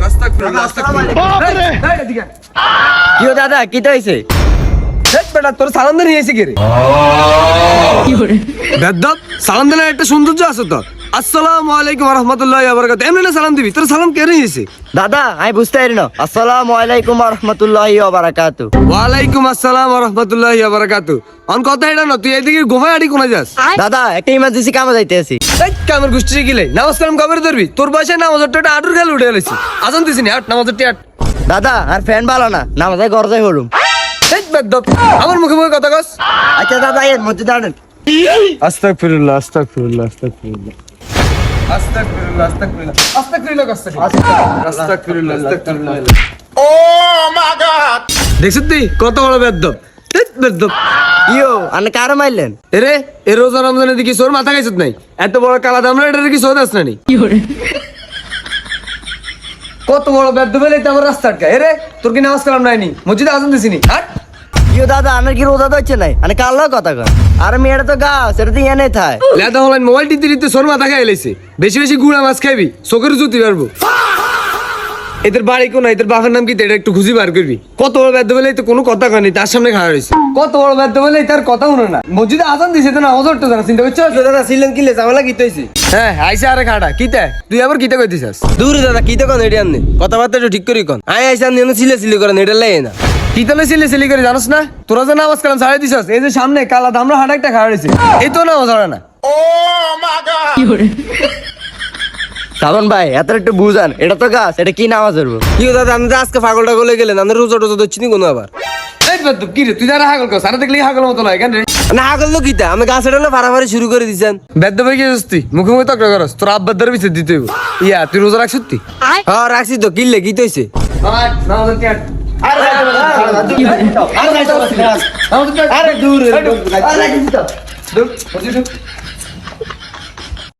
আস্তাগফিরুল্লাহ আস্তাগফিরুল্লাহ। কি ও দাদা কি তো হইছে? বেটা তোর সালাম দিয়ে নিয়েছি কে রে? বেদ্দাত সালাম দিলে একটা সৌন্দর্য আছে তো। আসসালামু আলাইকুম ওয়া রাহমাতুল্লাহি ওয়া বারাকাতুহু এমনি না সালাম দিবি, তোর সালাম কে নিয়েছে? দাদা আমি বুঝতে পারি না। আসসালামু আলাইকুম ওয়া রাহমাতুল্লাহি ওয়া বারাকাতুহু। ওয়ালাইকুম আসসালাম ওয়া রাহমাতুল্লাহি ওয়া বারাকাতুহু। অন কথা এটা না, তুই এদিকে গোফায় আড়ি কোনা যাস? দাদা একটা ইমার্জেন্সি কামে যাইতে আছি। এই কামের গোষ্ঠী গিলে নামাজ কালাম কবে ধরবি? তোর বয়সে নামাজের টা আটুর খেলে উঠে গেছিস। আজান দিছিনি আট নামাজের টি আট। দাদা আর ফ্যান ভালো না, নামাজে গরজাই হলুম। এই বেদ্দাত আমার মুখে মুখে কথা কস। আচ্ছা দাদা এর মধ্যে দাঁড়ান। আস্তাগফিরুল্লাহ আস্তাগফিরুল্লাহ আস্তাগফিরুল্লাহ আস্তাগফিরুল্লাহ আস্তাগফিরুল্লাহ আস্তাগফিরুল্লাহ আস্তাগফিরুল্লাহ আস্তাগফিরুল্লাহ। ও মাই গড, দেখছিস তুই কত বড় বেদ্দপ? বেদ্দপ ইয়ো আনে কারে মারলেন? এরে এ রোজা রমজানের দিকে সোর মাথা খাইছত নাই? এত বড় কালা দামরা এটা কি সোদ আস নানি? কত বড় বেদ্দপ এলে আমার রাস্তা আটকায়। এরে তোর কি নামাজ কালাম নাইনি? মসজিদে আজান দিছিনি? হাট। ইয়ো দাদা আনের কি রোজা হচ্ছে নাই? আনে কালো কথা কন। আর মেয়েটা তো গা সেটা তো এনে থাই। লেদা হলাইন মোবাইল টিপতে টিপতে সোর মাথা খাই লাইছে। বেশি বেশি গুড়া মাছ খাইবি, চোখের জুতি পারবো। এদের বাড়ি কোন, এদের বাপের নাম কি এটা একটু খুঁজি বার করবি। কত বড় বেদ্দ বলে তো কোনো কথা কয়নি, তার সামনে খাড়া রয়েছে। কত বড় বেদ্দ বলে তার কথা শুনে না। মসজিদে আজান দিছে তো না অজরটা জানা, চিন্তা করছো? দাদা ছিলেন কিলে ঝামেলা কিতে হইছে? হ্যাঁ আইসা আরে খাড়া কিতে তুই আবার কিতে কইতিছাস? দূরে দাদা কিতে কোন এডি আননি কথাবার্তা একটু ঠিক করি কোন আই আইসা নিয়ে ছিলে করেন এটা লাই না কিতে না সিলি করে জানোস না? তোরা যে নামাজ কালাম ছাড়াই দিছাস, এই যে সামনে কালা দামরা হাঁটা একটা খাড়া রয়েছে, এই তো নামাজ হয় না। সাবন ভাই এত একটু বুঝান, এটা তো গাছ, এটা কি নামাজ ধরবো? কি দাদা আপনি আজকে পাগলটা গলে গেলেন আপনি রোজা টোজা ধরছি নি কোনো আবার? এই বেদ্দ কি রে তুই যারা হাগল কর, সারা দেখলি হাগল মতো লাগে কেন রে? না আগল তো কিতা আমি গাছ এটালে ফাড়াফাড়ি শুরু করে দিছেন। বেদ্দ ভাই কি হস তুই? মুখে মুখে তকরা করস, তোর আব্বার দ্বারা বিচার দিতে হইব। ইয়া তুই রোজা রাখছিস তুই? হ্যাঁ রাখছি তো কিনলে কি হইছে? আরে দূর